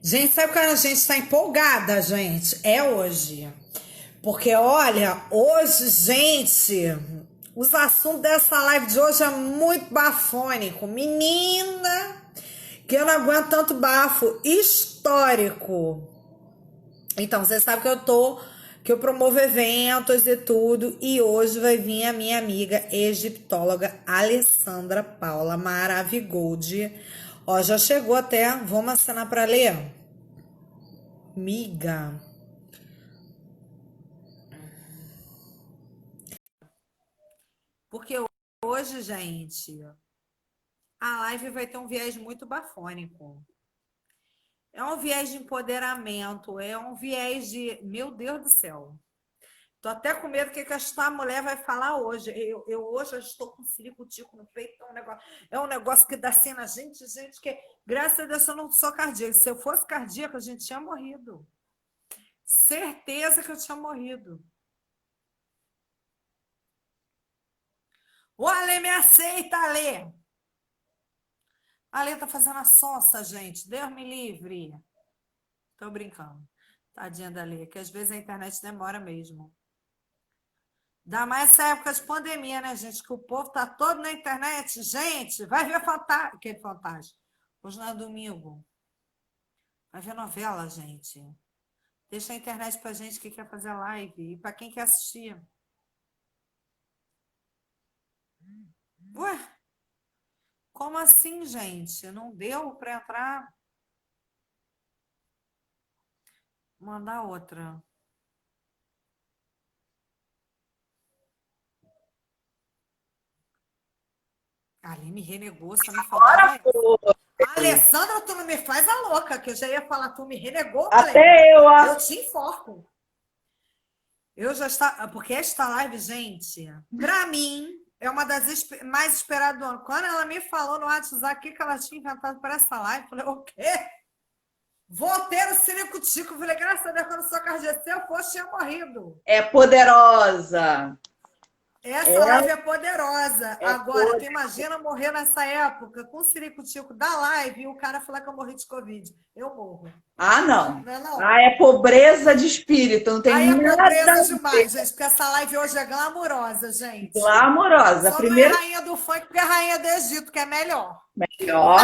Gente, sabe quando a gente está empolgada, gente? É hoje. Porque, olha, hoje, gente, os assuntos dessa live de hoje é muito bafônico. Menina, que eu não aguento tanto bafo histórico. Então, você sabe que eu promovo eventos e tudo. E hoje vai vir a minha amiga egiptóloga Alessandra Paula Maravigold. Ó, já chegou até. Vamos assinar para ler? Miga. Porque hoje, gente, a live vai ter um viés muito bafônico. É um viés de empoderamento, é um viés de. Meu Deus do céu. Tô até com medo do que esta mulher vai falar hoje. Eu hoje eu estou com um ciricutico no peito, é um negócio que dá assim na gente, que graças a Deus eu não sou cardíaca. Se eu fosse cardíaca, a gente tinha morrido. Certeza que eu tinha morrido. O Ale me aceita, Ale! A Lê tá fazendo a sonsa, gente. Deus me livre. Tô brincando. Tadinha da Lê, que às vezes a internet demora mesmo. Dá mais essa época de pandemia, né, gente? Que o povo tá todo na internet. Gente, vai ver fantasma. Que fantasma? Hoje não é domingo. Vai ver novela, gente. Deixa a internet pra gente que quer fazer live e pra quem quer assistir. Ué, como assim, gente? Não deu pra entrar? Mandar outra. Ali me renegou, só me faltava isso. Alessandra, tu não me faz a louca, que eu já ia falar, tu me renegou, mulher. Até eu, Eu ó. te enforco. Eu já está. Porque esta live, gente, pra mim, é uma das mais esperadas do ano. Quando ela me falou no WhatsApp o que ela tinha inventado para essa live, eu falei, o quê? Vou ter o ciricutico. Eu falei, graças a Deus, quando sua cardiac, se eu fosse, tinha morrido. É poderosa. Essa Ela live é poderosa. é Agora, tu poderosa. imagina morrer nessa época com o ciricutico da live e o cara falar que eu morri de Covid. Eu morro. Ah, não. Não é não? Ah, é pobreza de espírito. Não Aí tem é nada pobreza a ver. demais, gente, porque essa live hoje é glamurosa, gente. Glamourosa. Só não é Primeiro, rainha do funk, porque é rainha do Egito, que é melhor. melhor. É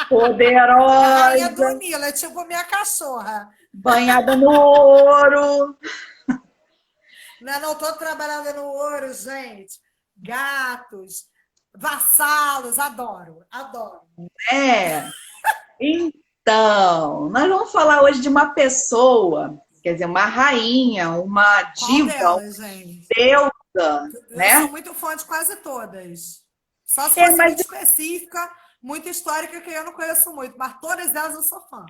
rainha do Poderosa. Nilo, é tipo minha cachorra. Banhada no ouro. Não tô trabalhando no ouro, gente. Gatos, vassalos, adoro, adoro. É. Então, nós vamos falar hoje de uma pessoa, quer dizer, uma rainha, uma Qual diva, uma delas, gente? deusa, Eu né? sou muito fã de quase todas. Só se É, fosse mas muito específica, muito histórica, que eu não conheço muito, mas todas elas eu sou fã.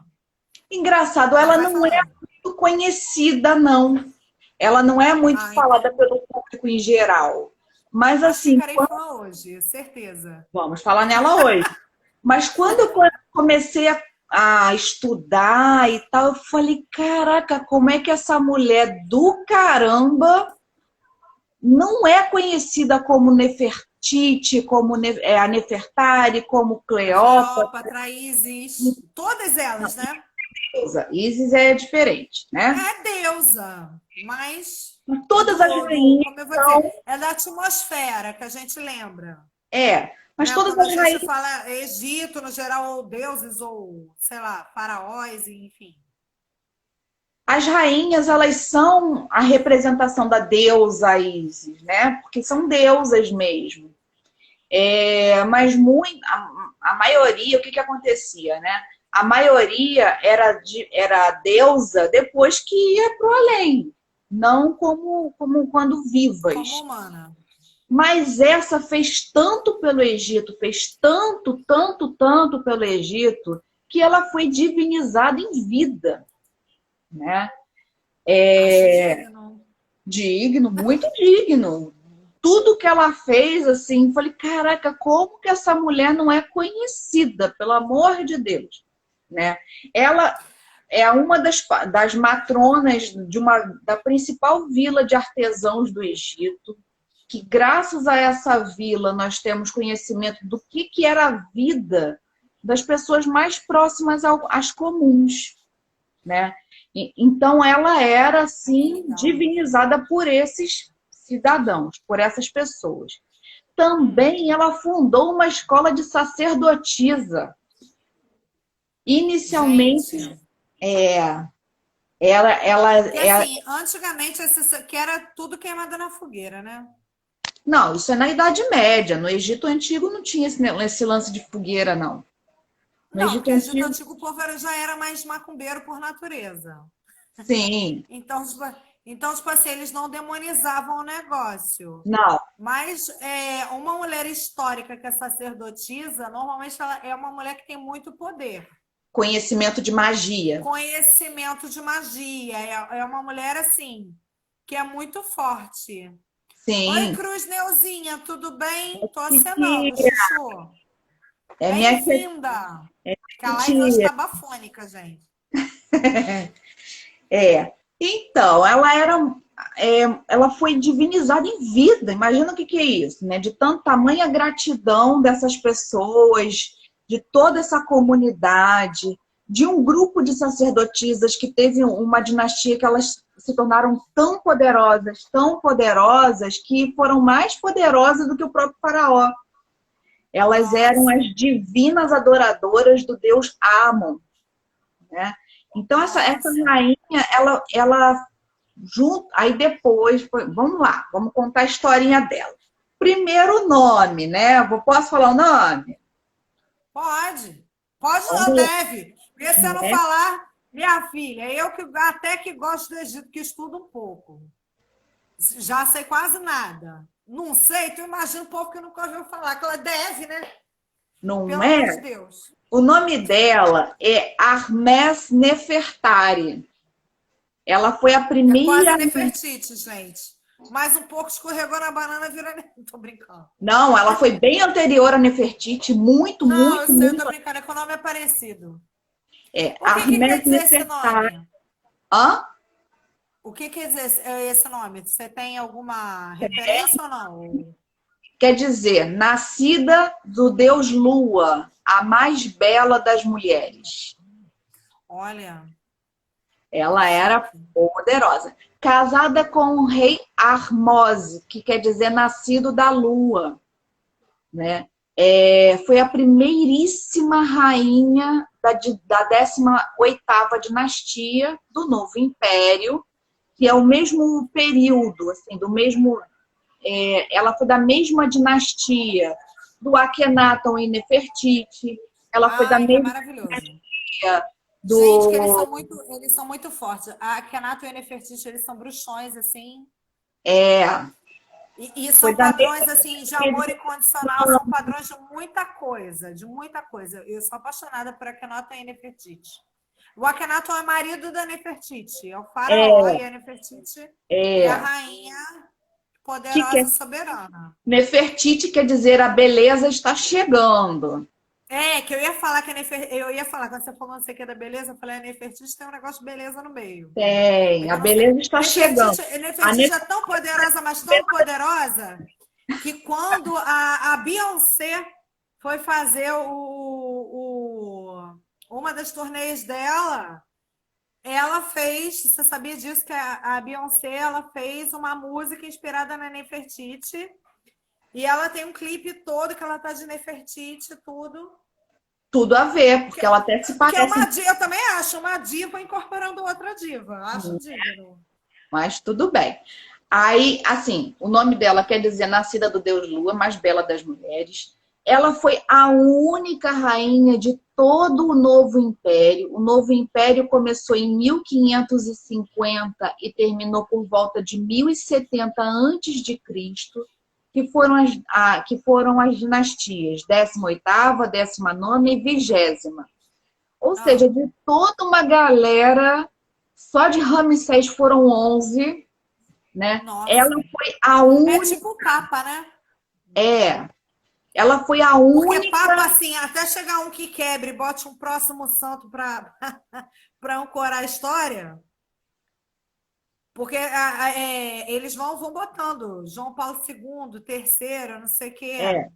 engraçado, Mas ela vai não é falando. muito conhecida, não. Ela não é muito Ah, falada então. pelo público em geral. Mas Mas assim, ficarei fã hoje, certeza. vamos falar nela hoje. Mas quando eu comecei a estudar e tal, eu falei, caraca, como é que essa mulher do caramba não é conhecida como Nefertiti, como a Nefertari, como A Cleópatra? Cleópatra, Isis, todas elas, né? Isis é diferente, né? É deusa, mas é Todas as rainhas como eu vou dizer, são, é da atmosfera que a gente lembra. mas Né? todas Quando a as gente rainhas, fala Egito, no geral, ou deuses, ou, sei lá, faraós, enfim. as rainhas, elas são a representação da deusa Isis, né? Porque são deusas mesmo. Mas muito, a maioria, o que acontecia, né? A maioria era deusa depois que ia para o além, não como quando Como vivas. humana. Mas essa fez tanto pelo Egito, fez tanto, tanto, tanto pelo Egito, que ela foi divinizada em vida, né? Acho digno. Digno, muito digno. Tudo que ela fez, assim, falei, caraca, como que essa mulher não é conhecida, pelo amor de Deus, né? Ela é uma das matronas da principal vila de artesãos do Egito, que graças a essa vila nós temos conhecimento do que era a vida das pessoas mais próximas às comuns, né? Então, ela era, assim, divinizada por esses cidadãos, por essas pessoas. Também ela fundou uma escola de sacerdotisa. Inicialmente, Gente, que ela assim, antigamente que era tudo queimado na fogueira, né? não, isso é na Idade Média. No Egito Antigo não tinha esse lance de fogueira, não. No Não, Egito porque o Egito Antigo, Antigo o povo já era mais macumbeiro por natureza. sim. Tipo assim, eles não demonizavam o negócio. Não, Mas uma mulher histórica que é sacerdotisa, normalmente ela é uma mulher que tem muito poder. conhecimento de magia. Conhecimento de magia. É uma mulher, assim, que é muito forte. Oi, Sim. Cruz Neuzinha, tudo bem? Tô Titia, acenando, Chuchu. é minha Bem-vinda. Que a live hoje titia. tá bafônica, gente. É. Então, ela foi divinizada em vida. Imagina o que é isso, né? De tanta tamanha gratidão dessas pessoas, de toda essa comunidade, de um grupo de sacerdotisas que teve uma dinastia que elas se tornaram tão poderosas, que foram mais poderosas do que o próprio faraó. Elas eram Nossa, as divinas adoradoras do deus Amon, né? Então, essa nossa. rainha, ela junto, aí depois, vamos lá, vamos contar a historinha dela. Primeiro nome, né? Posso falar o nome? Pode. Pode não, Vamos deve. Porque se eu não né? falar, minha filha, eu que até que gosto do Egito, que estudo um pouco. Já sei quase nada. Não sei, tu imagina o povo que nunca ouviu falar, que ela deve, né? Não Pelo amor de é? Deus. O nome dela é Hermes Nefertari. Ela foi a É primeira. quase Nefertiti, gente. Mais um pouco escorregou na banana, vira. Tô brincando. Não, ela foi bem anterior a Nefertiti, muito, Não, eu muito, sei, eu tô muito. brincando, é que o nome é parecido. É, O que quer Hermes dizer esse Nefertari. nome? Hã? O que quer dizer esse nome? Você tem alguma referência ou não? Quer dizer, nascida do deus Lua, a mais bela das mulheres. Olha, que Ela era chique. poderosa. Casada com o rei Armose, que quer dizer nascido da lua, né? Foi a primeiríssima rainha da 18ª dinastia do Novo Império, que é o mesmo período, assim, ela foi da mesma dinastia do Akhenaton e Nefertiti, ela foi da Ai, que é mesma maravilhoso. Gente, que do eles são muito fortes. A Kenato e o Nefertiti, eles são bruxões, assim. é, E foi são da mesma padrões, assim, de amor incondicional, são padrões de muita coisa, de muita coisa. Eu sou apaixonada por Akhenaton e Nefertiti. O Akhenaton é marido da Nefertiti, é o faraó, e a Nefertiti é a é, rainha que poderosa e soberana. Nefertiti quer dizer a beleza está chegando. Que eu ia falar que eu ia falar, quando você falou não sei o que da beleza, eu falei, a Nefertiti tem um negócio de beleza no meio. Tem, É a que eu não sei. beleza está chegando. A Nefertiti é tão poderosa, mas tão poderosa, que quando a Beyoncé foi fazer uma das turnês dela, ela fez, você sabia disso, que a Beyoncé ela fez uma música inspirada na Nefertiti, e ela tem um clipe todo que ela tá de Nefertiti, tudo. tudo a ver, Que, porque ela até se que é parece, uma diva, eu também acho, uma diva incorporando outra diva. Acho digno. mas tudo bem. Aí, assim, o nome dela quer dizer nascida do deus Lua, mais bela das mulheres. Ela foi a única rainha de todo o Novo Império. O Novo Império começou em 1550 e terminou por volta de 1070 antes de Cristo, que foram as dinastias 18ª, 19ª e 20ª. Ou seja, Ah, de toda uma galera, só de Ramsés foram 11, né? Ela nossa. foi a É única, tipo o Papa, né? é, ela foi a Porque única, Papa, assim, até chegar um que quebre e bote um próximo santo para para ancorar a história, porque eles vão botando João Paulo II, terceiro, não sei o quê. é,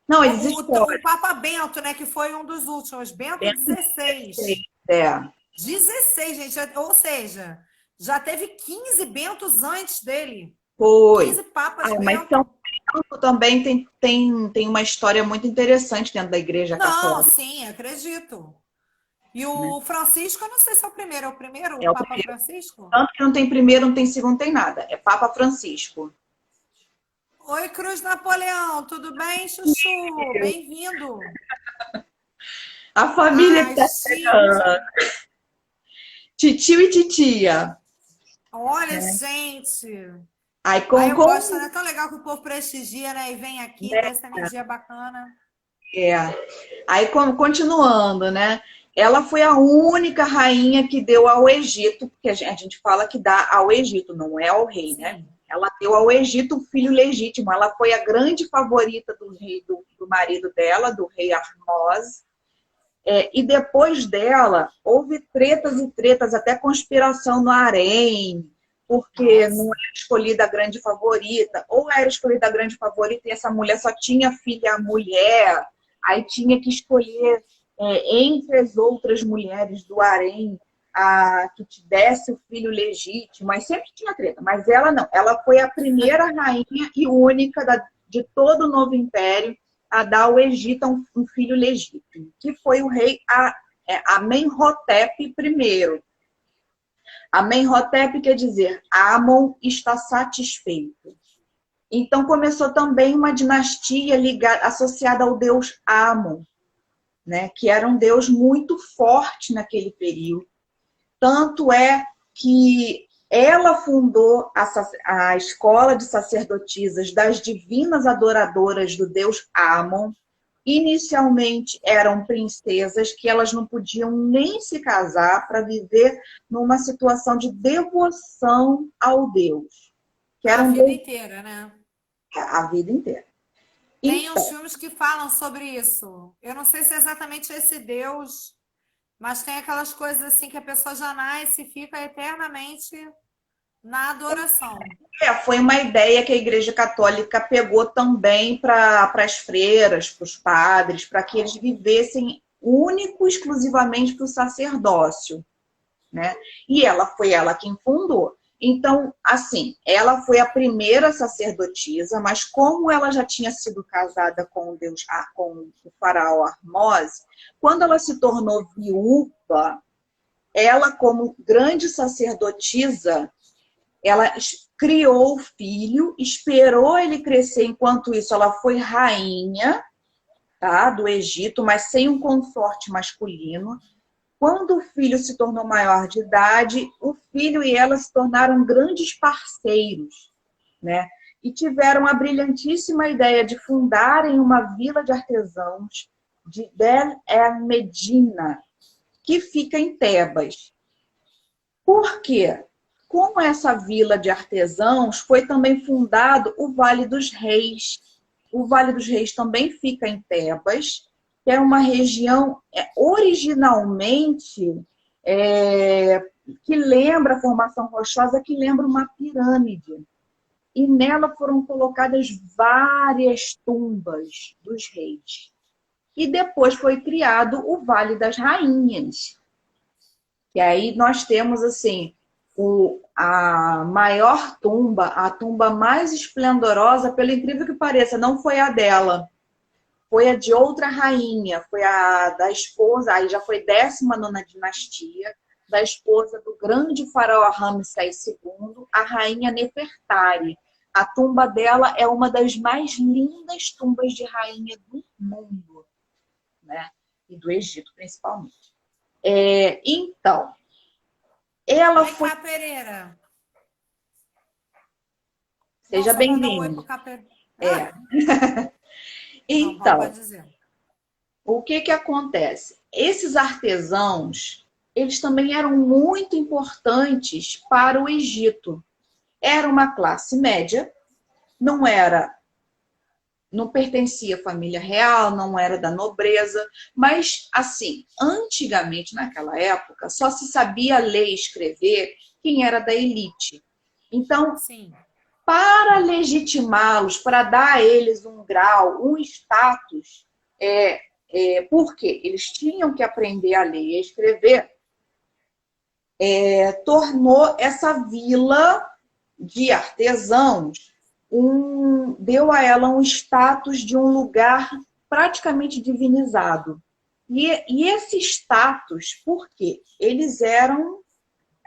Não, eles O escolhem. Papa Bento, né, que foi um dos últimos, Bento XVI. É, 16, gente, ou seja, já teve 15 Bentos antes dele. foi. 15 Papas Ah, mas São Bento. Paulo também tem uma história muito interessante dentro da Igreja Não, Católica, sim, acredito. E né? o Francisco, eu não sei se é o primeiro, o É o Papa primeiro. Francisco? Tanto que não tem primeiro, não tem segundo, não tem nada. É Papa Francisco. Oi, Cruz Napoleão, tudo bem, Chuchu? Bem-vindo. A família que Ai, tá chegando. gente, Titio e titia. olha, gente. Aí Aí eu gosto, né? É tão legal que o povo prestigia, né? E vem aqui, dá essa energia bacana. é. Aí, continuando, né? Ela foi a única rainha que deu ao Egito, porque a gente fala que dá ao Egito, não é ao rei, né? Sim. Ela deu ao Egito um filho legítimo. Ela foi a grande favorita do rei, do marido dela, do rei Ahmose. E depois dela, houve tretas e tretas, até conspiração no harém, porque não Nossa. era escolhida a grande favorita, ou era escolhida a grande favorita e essa mulher só tinha filha mulher, aí tinha que escolher entre as outras mulheres do harém a que te desse o filho legítimo, mas sempre tinha treta, mas ela não, ela foi a primeira rainha e única de todo o novo império a dar ao Egito um filho legítimo, que foi o rei Amenhotep I. Amenhotep quer dizer, Amon está satisfeito. Então começou também uma dinastia ligada, associada ao deus Amon, né, que era um deus muito forte naquele período. Tanto é que ela fundou a escola de sacerdotisas das divinas adoradoras do deus Amon. Inicialmente eram princesas que elas não podiam nem se casar para viver numa situação de devoção ao Deus, que A eram vida inteira, né? a vida inteira. Tem uns Então, filmes que falam sobre isso. Eu não sei se é exatamente esse Deus, mas tem aquelas coisas assim que a pessoa já nasce e fica eternamente na adoração. foi uma ideia que a Igreja Católica pegou também para as freiras, para os padres, para que eles vivessem único, exclusivamente para o sacerdócio, né? E foi ela quem fundou. Então, assim, ela foi a primeira sacerdotisa, mas como ela já tinha sido casada com o faraó Ahmose, quando ela se tornou viúva, ela, como grande sacerdotisa, ela criou o filho, esperou ele crescer, enquanto isso ela foi rainha, tá, do Egito, mas sem um consorte masculino. Quando o filho se tornou maior de idade, o filho e ela se tornaram grandes parceiros, né? E tiveram a brilhantíssima ideia de fundarem uma vila de artesãos de Bel El Medina, que fica em Tebas. Por quê? Com essa vila de artesãos, foi também fundado o Vale dos Reis. O Vale dos Reis também fica em Tebas, que é uma região originalmente que lembra a formação rochosa, que lembra uma pirâmide. E nela foram colocadas várias tumbas dos reis. E depois foi criado o Vale das Rainhas. E aí nós temos assim a maior tumba, a tumba mais esplendorosa, pelo incrível que pareça, não foi a dela, foi a de outra rainha, foi a da esposa, aí já foi 19ª dinastia, da esposa do grande faraó Ramsés II, a rainha Nefertari. A tumba dela é uma das mais lindas tumbas de rainha do mundo, né? E do Egito, principalmente. Então, ela Vem foi... cá, Pereira. Não, Seja só para dar um oi bem-vindo. pro Capereira. É. Ah, não, Então, pode dizer. o que acontece? Esses artesãos, eles também eram muito importantes para o Egito. Era uma classe média, não era, não pertencia à família real, não era da nobreza, mas assim, antigamente, naquela época, só se sabia ler e escrever quem era da elite. Então, Sim. para legitimá-los, para dar a eles um grau, um status, porque eles tinham que aprender a ler e a escrever, tornou essa vila de artesãos, deu a ela um status de um lugar praticamente divinizado. E esse status, por quê? Eles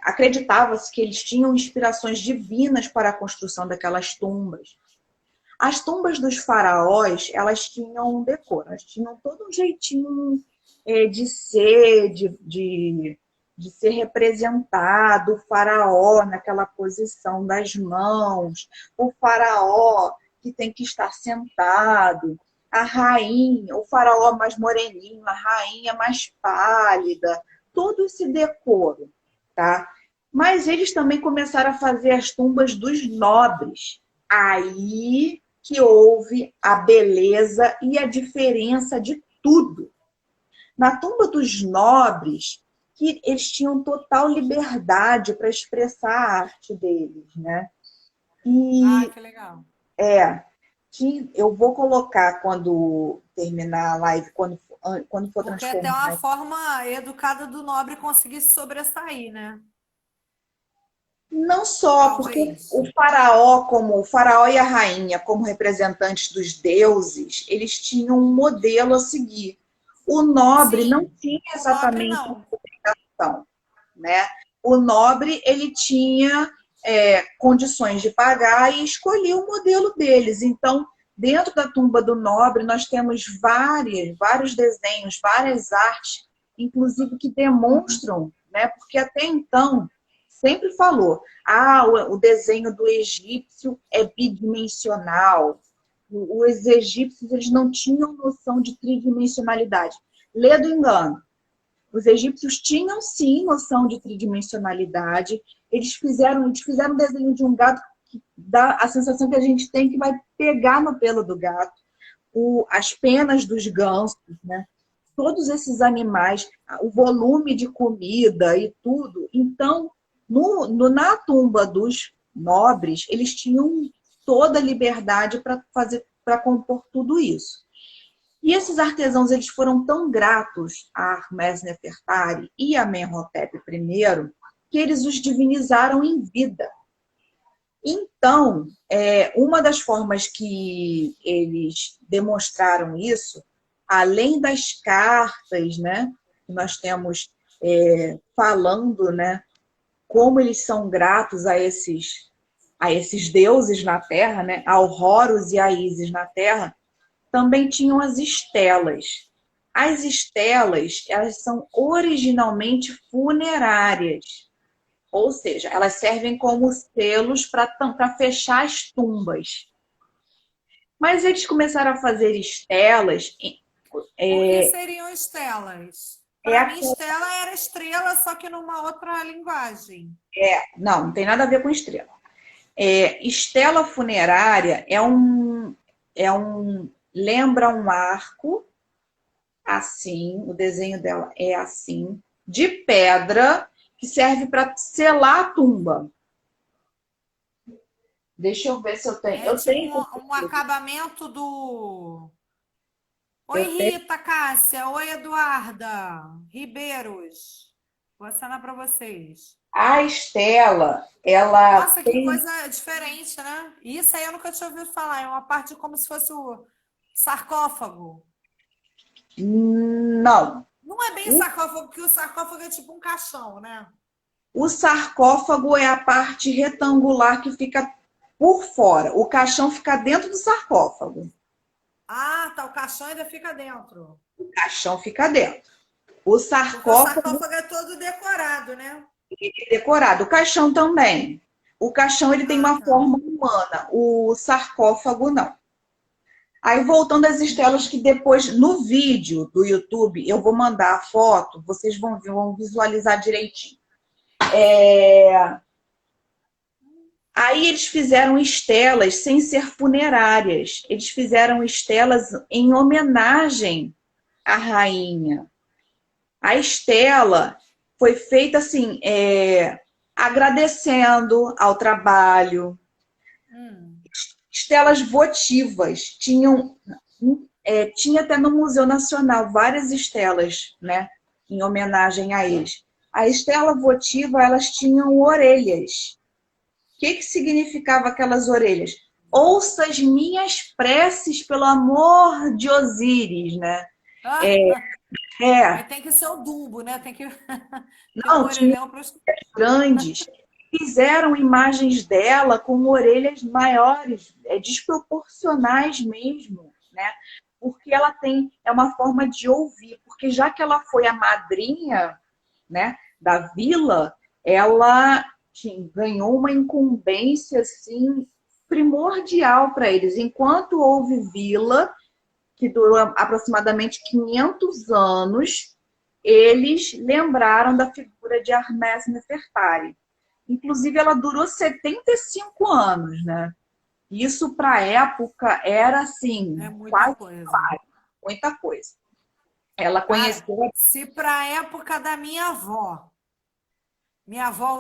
acreditava-se que eles tinham inspirações divinas para a construção daquelas tumbas. As tumbas dos faraós, elas tinham um decoro, elas tinham todo um jeitinho de ser, de ser representado, o faraó naquela posição das mãos, o faraó que tem que estar sentado, a rainha, o faraó mais moreninho, a rainha mais pálida, todo esse decoro, tá? Mas eles também começaram a fazer as tumbas dos nobres. Aí que houve a beleza e a diferença de tudo. Na tumba dos nobres, que eles tinham total liberdade para expressar a arte deles, né? Ah, que legal. Eu vou colocar quando terminar a live, quando for Porque é até uma transformar. forma educada do nobre conseguir se sobressair, né? Não só, porque Talvez. o faraó e a rainha, como representantes dos deuses, eles tinham um modelo a seguir. O nobre não Sim, tinha o nobre exatamente não. obrigação, né? O nobre, ele tinha condições de pagar e escolhia o modelo deles. Então, dentro da tumba do nobre, nós temos vários desenhos, várias artes, inclusive que demonstram, né? Porque até então sempre falou, o desenho do egípcio é bidimensional. Os egípcios, eles não tinham noção de tridimensionalidade. Lê do engano. Os egípcios tinham sim noção de tridimensionalidade. Eles fizeram um desenho de um gato que dá a sensação que a gente tem que vai pegar no pelo do gato. As penas dos gansos, né? Todos esses animais, o volume de comida e tudo. Então, na tumba dos nobres, eles tinham toda a liberdade para compor tudo isso. E esses artesãos, eles foram tão gratos a Hermes Nefertari e a Amenhotep I, que eles os divinizaram em vida. Então, uma das formas que eles demonstraram isso, além das cartas, né, que nós temos falando, né, como eles são gratos a esses deuses na Terra, né, ao Horus e a Ísis na Terra, também tinham as estelas. As estelas, elas são originalmente funerárias, ou seja, elas servem como selos para fechar as tumbas. Mas eles começaram a fazer estelas. O que seriam estelas? É, Para mim, estela era estrela, só que numa outra linguagem. não tem nada a ver com estrela. Estela funerária lembra um arco, assim, o desenho dela é assim, de pedra, que serve para selar a tumba. Deixa eu ver se eu tenho. É Eu tipo tenho. um acabamento do. Oi, Eu tenho. Rita, Cássia. Oi, Eduarda. Ribeiros. Vou assinar para vocês. A Estela, ela Nossa, que tem. coisa diferente, né? Isso aí eu nunca tinha ouvido falar. É uma parte como se fosse o sarcófago. Não. Não é bem sarcófago, porque o sarcófago é tipo um caixão, né? O sarcófago é a parte retangular que fica por fora. O caixão fica dentro do sarcófago. Ah, tá. O caixão ainda fica dentro. O caixão fica dentro. O Porque o sarcófago sarcófago é todo decorado, né? é decorado. O caixão também. O caixão ele tem Ah, uma tá. forma humana. O sarcófago não. Aí, voltando às estelas que depois, no vídeo do YouTube, eu vou mandar a foto, vocês vão visualizar direitinho. Aí eles fizeram estelas sem ser funerárias. Eles fizeram estelas em homenagem à rainha. A estela foi feita assim, agradecendo ao trabalho, Hum. Estelas votivas. Tinha até no Museu Nacional várias estelas, né, em homenagem a eles. A estela votiva, elas tinham orelhas. O que significava aquelas orelhas? Ouça as minhas preces pelo amor de Osíris, né? Ah, É, aí tem que ser o Dumbo, né? Tem que ter o não, tinha orelhão para os. grandes. Fizeram imagens dela com orelhas maiores, desproporcionais mesmo, né? Porque ela é uma forma de ouvir, porque já que ela foi a madrinha, né, da vila, ela ganhou uma incumbência assim primordial para eles. Enquanto houve vila, que durou aproximadamente 500 anos, eles lembraram da figura de Hermès Nefertari. Inclusive, ela durou 75 anos, né? Isso para a época era É assim, muita quase coisa. muita coisa. Ela Cara, conheceu. se para a época da minha avó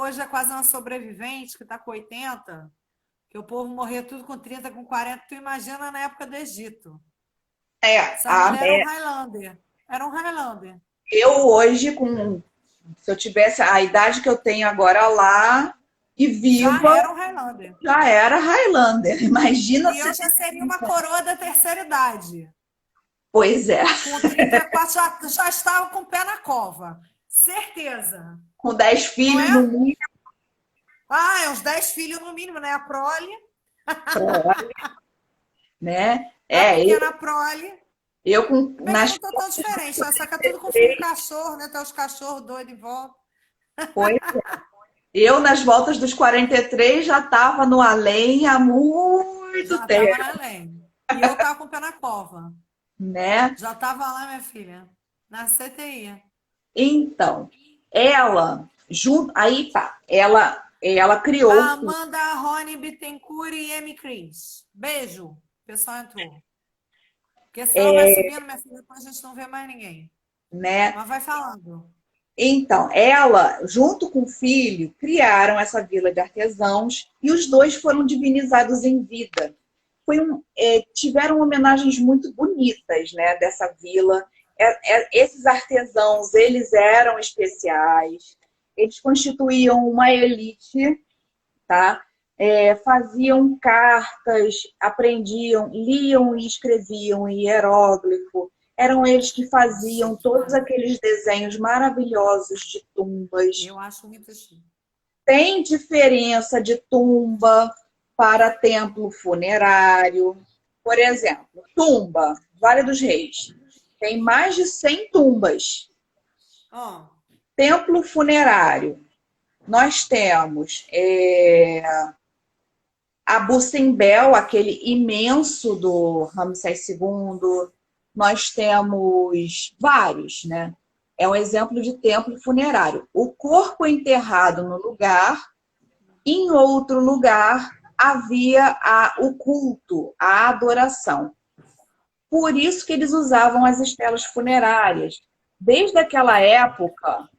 hoje é quase uma sobrevivente, que está com 80, que o povo morria tudo com 30, com 40, tu imagina na época do Egito. Essas mulheres eram Highlander. Eram Highlander. Eu hoje, se eu tivesse a idade que eu tenho agora lá e Já viva, eram Highlander. já era Highlander. Imagina E eu se. já seria uma coroa da terceira idade. Pois é, Com 34 já estava com o pé na cova. Certeza. com 10 Não filhos no é? mínimo, Ah, é uns 10 filhos no mínimo, né? A prole, né? a Eu, pequena prole. eu Se bem que eu nas não tô tão diferente, né? Só que é tudo com filho e cachorro, né? Tem os cachorros doidos em volta. foi, eu nas voltas dos 43 já estava no além há muito Já tava tempo, na além. E eu tava com o pé na cova. né? Já tava lá, minha filha. Na CTI. Então, ela, junto, aí tá, ela criou o filho. Amanda, Rony, Bittencourt e M. Cris. Beijo. O pessoal entrou. Porque senão vai subindo, minha filha, depois a gente não vê mais ninguém. Né? Mas vai falando. Então, ela, junto com o filho, criaram essa vila de artesãos e os dois foram divinizados em vida. Tiveram homenagens muito bonitas, né, dessa vila. Esses artesãos, eles eram especiais, eles constituíam uma elite, tá? Faziam cartas, aprendiam, liam e escreviam em hieróglifo. Eram eles que faziam todos aqueles desenhos maravilhosos de tumbas. Eu acho muito chique. Tem diferença de tumba para templo funerário. Por exemplo, tumba, Vale dos Reis. Tem mais de 100 tumbas. Ó, Templo funerário. Nós temos Abu Simbel, aquele imenso do Ramsés II. Nós temos vários, né? É um exemplo de templo funerário. O corpo enterrado no lugar, em outro lugar havia o culto, a adoração. Por isso que eles usavam as estelas funerárias. Desde aquela época,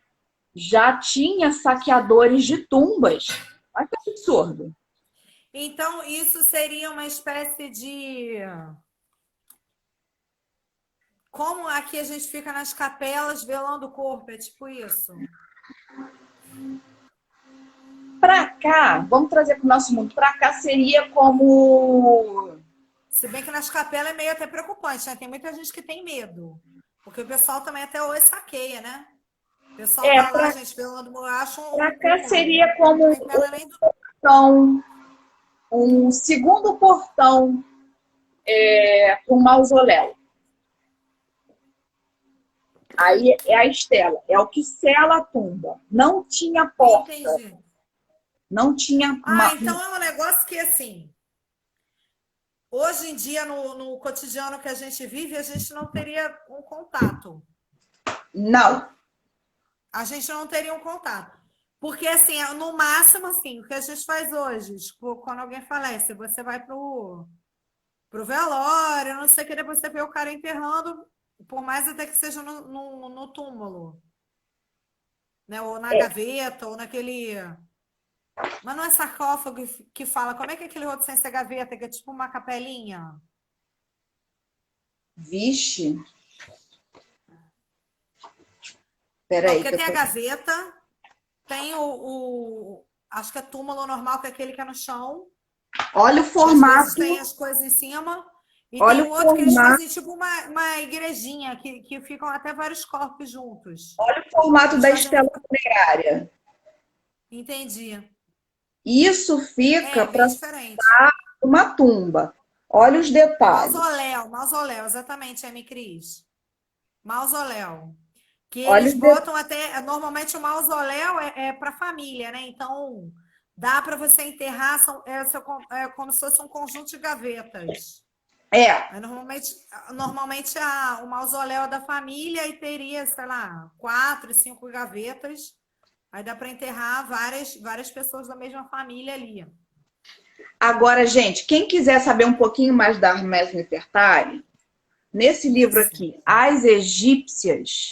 já tinha saqueadores de tumbas. Olha que absurdo. então, isso seria uma espécie de. Como aqui a gente fica nas capelas velando o corpo, é tipo isso. Para cá, vamos trazer para o nosso mundo. Para cá seria como. Se bem que nas capelas é meio até preocupante, né? Tem muita gente que tem medo. Porque o pessoal também até hoje saqueia, né? O pessoal tá lá, Para gente, velando, acha cá seria como tem pena nem do. portão, um segundo portão para um mausoléu. Aí é a estela, é o que sela a tumba. Não tinha porta, Entendi. não tinha Ah, então é um negócio que, assim, hoje em dia, no cotidiano que a gente vive, a gente não teria um contato. não. A gente não teria um contato. Porque, assim, no máximo, assim, o que a gente faz hoje, tipo, quando alguém falece, você vai pro velório, não sei o que, depois você vê o cara enterrando, por mais até que seja no túmulo, né? Ou na É, gaveta, ou naquele. Mas não é sarcófago que fala. Como é que é aquele outro sem ser gaveta, que é tipo uma capelinha? Vixe, Não, peraí porque que eu tem a tô... gaveta, tem acho que é túmulo normal, que é aquele que é no chão, Olha o que às vezes formato, tem as coisas em cima. E tem olha o o outro que eles formato, fazem tipo uma igrejinha, que ficam até vários corpos juntos. olha o formato Eles da fazem. estela funerária. Entendi. Isso fica É, bem para diferente. uma tumba. Olha os detalhes. Mausoléu, mausoléu, exatamente, Amy Cris. Mausoléu. Que Olha eles os detalhes. botam até. Normalmente o mausoléu é para família, né? Então dá para você enterrar, é como se fosse um conjunto de gavetas. É, Aí, normalmente o mausoléu é da família e teria, sei lá, 4, 5 gavetas. Aí dá para enterrar várias pessoas da mesma família ali. agora, gente, quem quiser saber um pouquinho mais da Hermes Nefertari, nesse livro Isso. aqui, As Egípcias,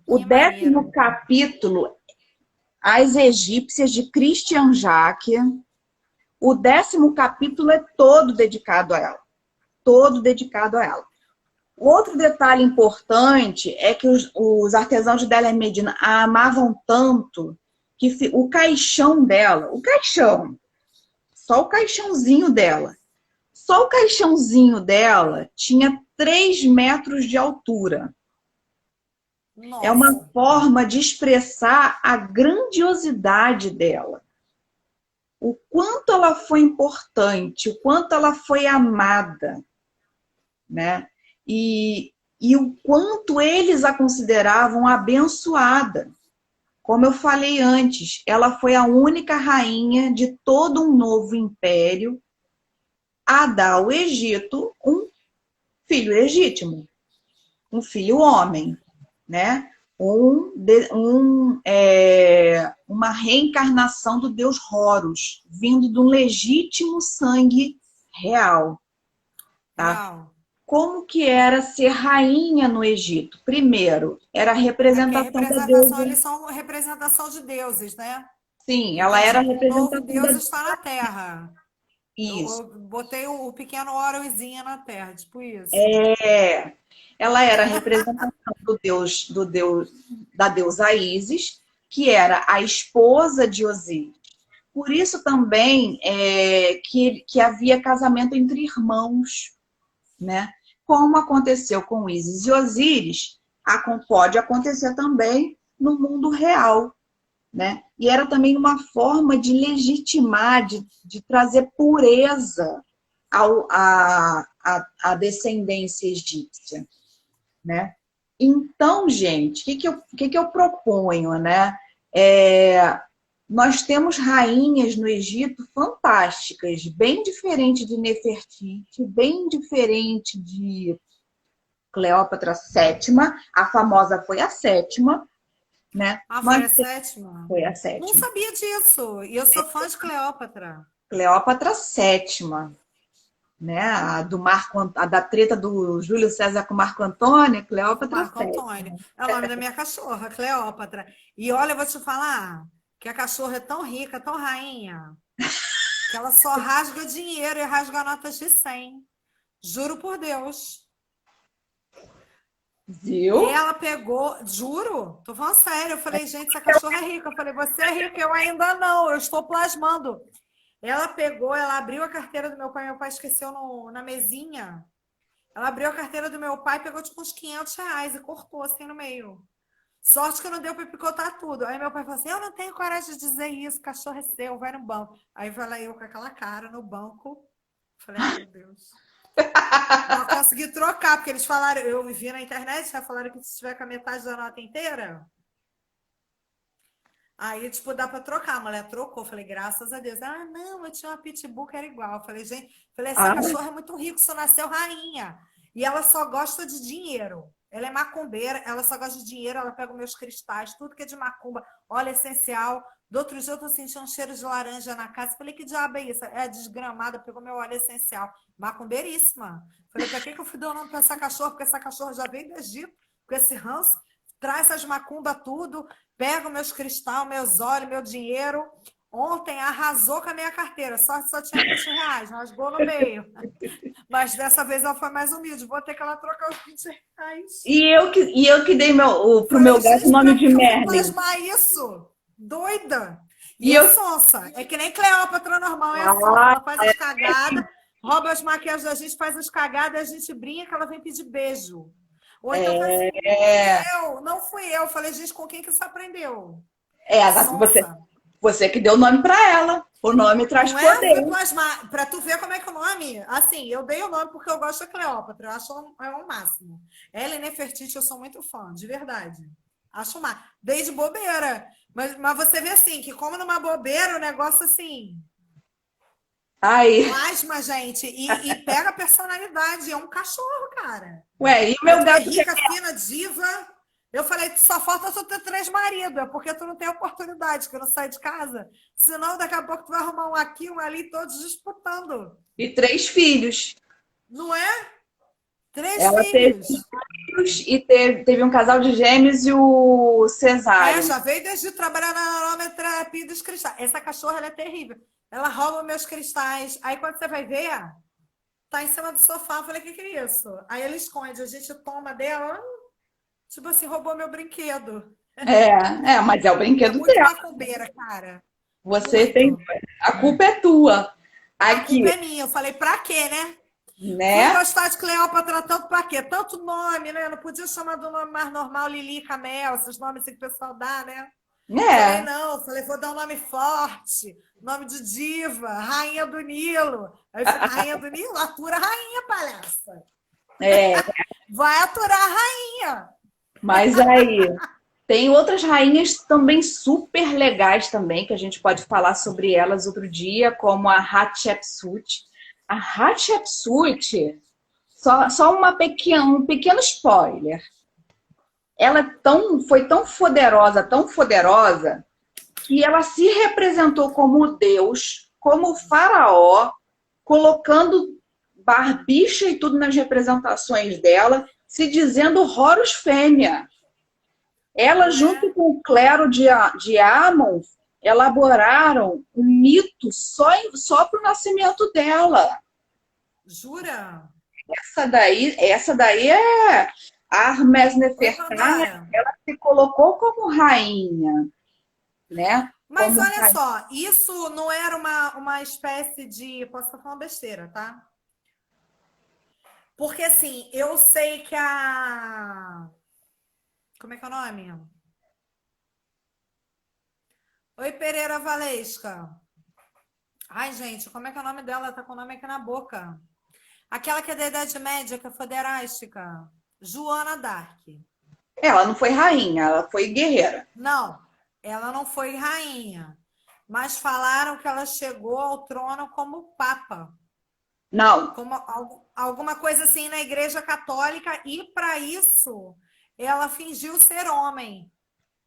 o Que 10º maneiro. capítulo, As Egípcias, de Christian Jacques, o 10º capítulo é todo dedicado a ela. Todo dedicado a ela. Outro detalhe importante é que os artesãos de Délia Medina a amavam tanto que o caixão dela, o caixão, só o caixãozinho dela, só o caixãozinho dela tinha 3 metros de altura. É uma Nossa. forma de expressar a grandiosidade dela. O quanto ela foi importante, o quanto ela foi amada, né? E o quanto eles a consideravam abençoada. Como eu falei antes, ela foi a única rainha de todo um novo império a dar ao Egito um filho legítimo, um filho homem, né? Uma reencarnação do deus Horus, vindo de um legítimo sangue real, tá? Real. Como que era ser rainha no Egito? Primeiro, era a É porque a representação da representação, deusa. eles são representação de deuses, né? Sim, ela era a Entendi. O novo representação da Deus está na Terra. isso. Eu botei o pequeno Horuszinho na Terra, tipo isso. É, ela era a representação da deusa Ísis, que era a esposa de Osíris. Por isso também que havia casamento entre irmãos, né? Como aconteceu com Ísis e Osíris, pode acontecer também no mundo real, né? E era também uma forma de legitimar, de trazer pureza à descendência egípcia, né? Então, gente, o que eu proponho, né? Nós temos rainhas no Egito fantásticas, bem diferente de Nefertiti, bem diferente de Cleópatra sétima, a famosa foi a sétima, né? Ah, foi Nós a sétima? foi a Não sétima. sabia disso. E eu sou fã de Cleópatra. Cleópatra sétima, né? A da treta do Júlio César com Marco Antônio, Com Cleópatra Marco Antônio. sétima. É o nome da minha cachorra, Cleópatra. E olha, eu vou te falar que a cachorra é tão rica, tão rainha, que ela só rasga dinheiro e rasga notas de 100. Juro por Deus. E Viu? ela pegou, juro, tô falando sério. Eu falei, gente, essa cachorra é rica. Eu falei, você é rica, eu ainda não, eu estou plasmando. Ela pegou, ela abriu a carteira do meu pai esqueceu na mesinha. Ela abriu a carteira do meu pai, pegou tipo uns R$ 500 e cortou assim no meio. Sorte que não deu para picotar tudo. Aí meu pai falou assim: eu não tenho coragem de dizer isso, cachorro é seu, vai no banco. Aí vai lá eu com aquela cara no banco. Falei, ai meu Deus. Mas consegui trocar, porque eles falaram, eu vi na internet, já falaram que se tiver com a metade da nota inteira, aí, tipo, dá pra trocar. A mulher trocou. Falei, graças a Deus. Ah, não, eu tinha uma pitbull que era igual. Falei, gente, essa Ah, cachorra é muito rica, só nasceu rainha. E ela só gosta de dinheiro. Ela é macumbeira, ela só gosta de dinheiro, ela pega os meus cristais, tudo que é de macumba, óleo essencial. Do outro dia eu tô sentindo um cheiro de laranja na casa. Falei, que diabo é isso? É desgramada, pegou meu óleo essencial. Macumbeiríssima. Falei, pra que eu fui dar o nome pra essa cachorra? Porque essa cachorra já veio do Egito, com esse ranço, traz as macumba tudo, pego meus cristais, meus olhos, meu dinheiro. Ontem arrasou com a minha carteira, só tinha R$ 20, rasgou no meio. Mas dessa vez ela foi mais humilde, vou ter que ela trocar os R$ 20. E eu que dei pro Falei, meu gato o gente, nome pra que de eu vou Merlin. plasmar isso? Doida! E E é eu, sonsa. É que nem Cleópatra normal, é sonsa. ah, Ela faz as cagadas, rouba as maquiagens da gente, faz as cagadas, a gente brinca, ela vem pedir beijo. Ou então fala assim, não fui eu. Falei, gente, com quem que você aprendeu? você, Sonsa. você que deu o nome para ela. O nome traz Não é? poder. Fui plasmar. Pra tu ver como é que é o nome. Assim, eu dei o nome porque eu gosto da Cleópatra. Eu acho o máximo. Ela e Nefertiti eu sou muito fã, de verdade. Acho má. Desde bobeira. Mas você vê assim, que como numa bobeira, o negócio assim. Aí, Plasma, gente. E pega a personalidade. É um cachorro, cara. ué, e o Aí meu tu é gato rica, fina, diva. Eu falei, só falta tu ter 3 maridos, é porque tu não tem oportunidade, que eu não saio de casa. Senão, daqui a pouco tu vai arrumar um aqui, um ali, todos disputando. e 3 filhos. Não é? 3 Ela teve filhos. filhos e teve um casal de gêmeos e o cesárea. Já veio desde trabalhar na aromaterapia dos cristais. Essa cachorra, ela é terrível. Ela rouba meus cristais. Aí, quando você vai ver, tá em cima do sofá. Eu falei, o que é isso? Aí ele esconde. A gente toma dela. Tipo assim, roubou meu brinquedo. Mas é o É brinquedo muito dela. macumbeira, cara. Você tem. Muito. A culpa é tua. A Aqui, culpa é minha. Eu falei, pra quê, né? Fui né? gostar de Cleópatra tanto pra quê? Tanto nome, né? Não podia chamar do nome mais normal, Lili, Camel, esses nomes assim que o pessoal dá, né? Falei, É. não. Falei, vou dar um nome forte. Nome de diva, Rainha do Nilo. Aí eu falei, Rainha do Nilo? Atura a rainha, palhaça. É, Vai aturar a rainha. mas aí tem outras rainhas também super legais também, que a gente pode falar sobre elas outro dia, como a Hatshepsut. A Hatshepsut, só um pequeno spoiler. Ela foi tão poderosa, que ela se representou como Deus, como faraó, colocando barbicha e tudo nas representações dela, se dizendo Horus Fêmea. Ela, junto com o clero de Amon, elaboraram um mito só para o nascimento dela. Jura? Essa daí é a Hermes Nefertari, ela se colocou como rainha, né? Mas Como olha rainha. só, isso não era uma espécie de. Posso estar falando besteira, tá? Porque assim, eu sei que a. Como é que é o nome? Oi, Pereira Valesca. Ai, gente, como é que é o nome dela? Tá com o nome aqui na boca. Aquela que é da Idade Média, que é foderástica. Joana d'Arc. Ela não foi rainha, ela foi guerreira. Não, ela não foi rainha. Mas falaram que ela chegou ao trono como papa. Não, Como alguma coisa assim na Igreja Católica. E para isso, ela fingiu ser homem.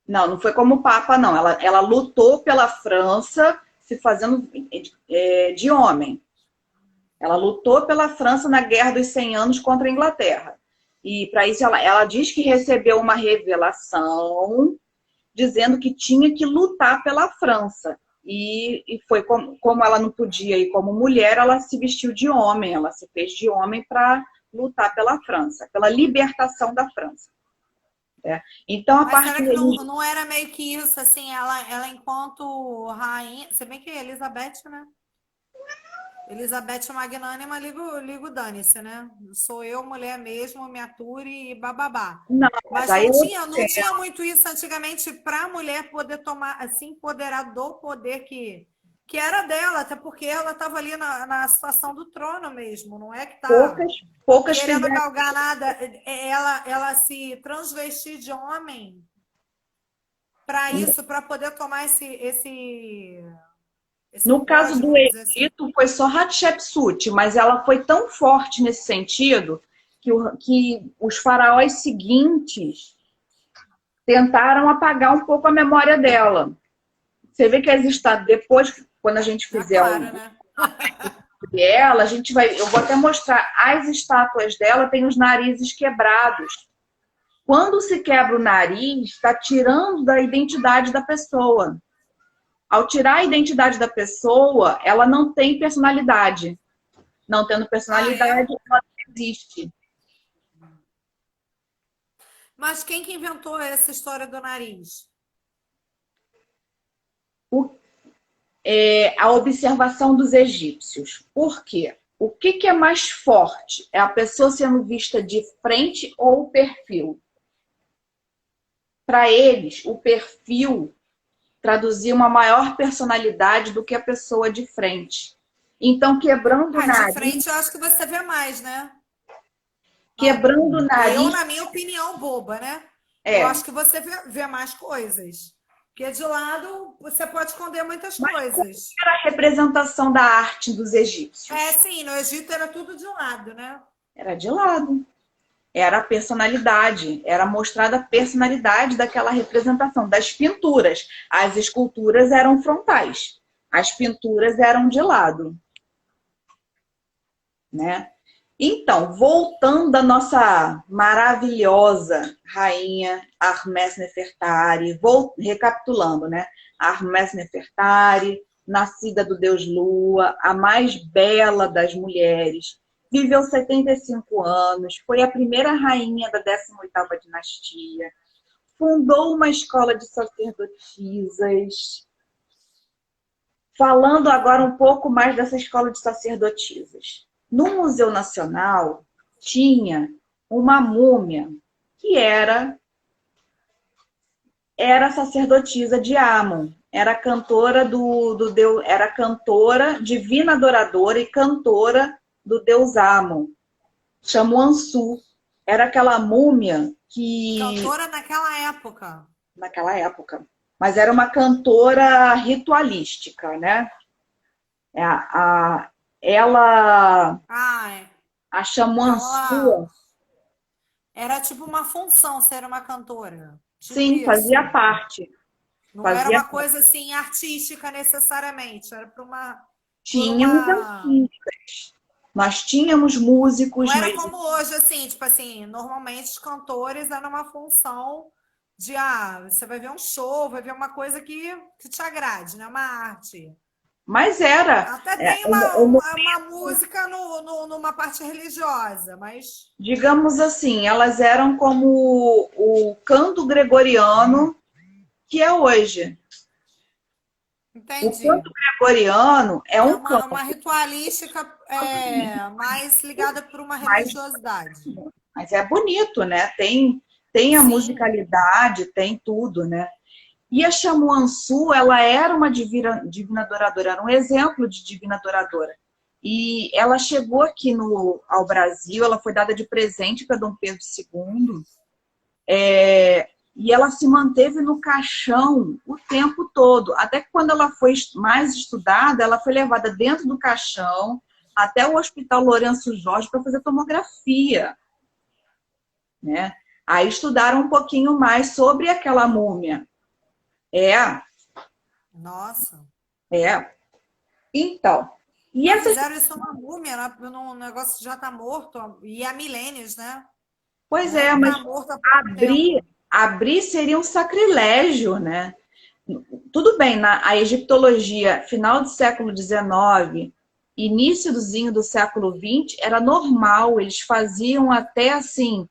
não foi como papa, não. Ela lutou pela França se fazendo de homem. Ela lutou pela França na Guerra dos 100 Anos contra a Inglaterra. E para isso ela diz que recebeu uma revelação dizendo que tinha que lutar pela França. E foi como ela não podia ir como mulher, ela se vestiu de homem, ela se fez de homem para lutar pela França, pela libertação da França. Então, a Mas parte será que não era meio que isso, assim, ela enquanto rainha, se bem que Elizabeth, né? Elizabeth Magnânima, ligo dane-se, né? Sou eu, mulher mesmo, me ature e bababá. Não, Mas aí não tinha muito isso antigamente para a mulher poder tomar, assim, empoderar do poder que era dela, até porque ela estava ali na situação do trono mesmo, não é que tá poucas querendo fizeram. galgar nada. Ela se transvestir de homem para isso, para poder tomar esse No caso pódio, do vamos dizer assim. Egito, foi só Hatshepsut, mas ela foi tão forte nesse sentido que os faraós seguintes tentaram apagar um pouco a memória dela. Você vê que as estátuas, depois, quando a gente fizer Né? dela, eu vou até mostrar, as estátuas dela têm os narizes quebrados. Quando se quebra o nariz, está tirando da identidade da pessoa. Ao tirar a identidade da pessoa, ela não tem personalidade. Não tendo Ah, personalidade, é? ela não existe. Mas quem que inventou essa história do nariz? A observação dos egípcios. Por quê? O que é mais forte? É a pessoa sendo vista de frente ou o perfil? Para eles, o perfil traduzia uma maior personalidade do que a pessoa de frente. Então, quebrando o Ah, de nariz, frente eu acho que você vê mais, né? Não. quebrando o Eu, nariz, na minha opinião, boba, né? Eu é. acho que você vê mais coisas. Porque de lado você pode esconder muitas Mas como coisas. era a representação da arte dos É, egípcios? sim, no Egito era tudo de lado, né? Era de lado. Era a personalidade, era mostrada a personalidade daquela representação, das pinturas. As esculturas eram frontais, as pinturas eram de lado, né? Então, voltando à nossa maravilhosa rainha Ahmes Nefertari, recapitulando, né? Ahmes Nefertari, nascida do deus Lua, a mais bela das mulheres, viveu 75 anos, foi a primeira rainha da 18ª dinastia, fundou uma escola de sacerdotisas. Falando agora um pouco mais dessa escola de sacerdotisas. No Museu Nacional tinha uma múmia que era sacerdotisa de Amon, era cantora do deus, era cantora, divina adoradora e cantora do deus Amon. Chamou Ansu. Era aquela múmia que Cantora naquela época. naquela época, mas era uma cantora ritualística, né? Ela, Ah, é. a Xamã Ela Sua, era tipo uma função ser uma cantora. Tipo sim, isso. fazia parte. Não era Fazia uma parte. coisa assim artística necessariamente. Era por Tínhamos uma. artistas, nós tínhamos Não músicos no era Egito. como hoje, assim, tipo assim, normalmente os cantores eram uma função de, você vai ver um show, vai ver uma coisa que te agrade, né? Uma arte. Mas era, Até tem uma música numa parte religiosa, mas digamos assim, elas eram como o canto gregoriano que é hoje. O entendi. canto gregoriano é É um uma canto, ritualística mais ligada por uma mas, religiosidade. mas é bonito, né? Tem a Sim, musicalidade, tem tudo, né? E a Chamuançu, ela era uma divina adoradora, era um exemplo de divina adoradora. E ela chegou aqui ao Brasil, ela foi dada de presente para Dom Pedro II, e ela se manteve no caixão o tempo todo. Até que quando ela foi mais estudada, ela foi levada dentro do caixão até o Hospital Lourenço Jorge para fazer tomografia, né? Aí estudaram um pouquinho mais sobre aquela múmia. É, nossa. é. Então, e Mas essas. fizeram isso numa múmia, né? Num negócio que já está morto, e há milênios, né? Pois Não é é, que mas está morto há pouco abrir, tempo. abrir seria um sacrilégio, né? Tudo bem, a egiptologia, final do século XIX, iníciozinho do século XX, era normal, eles faziam até assim,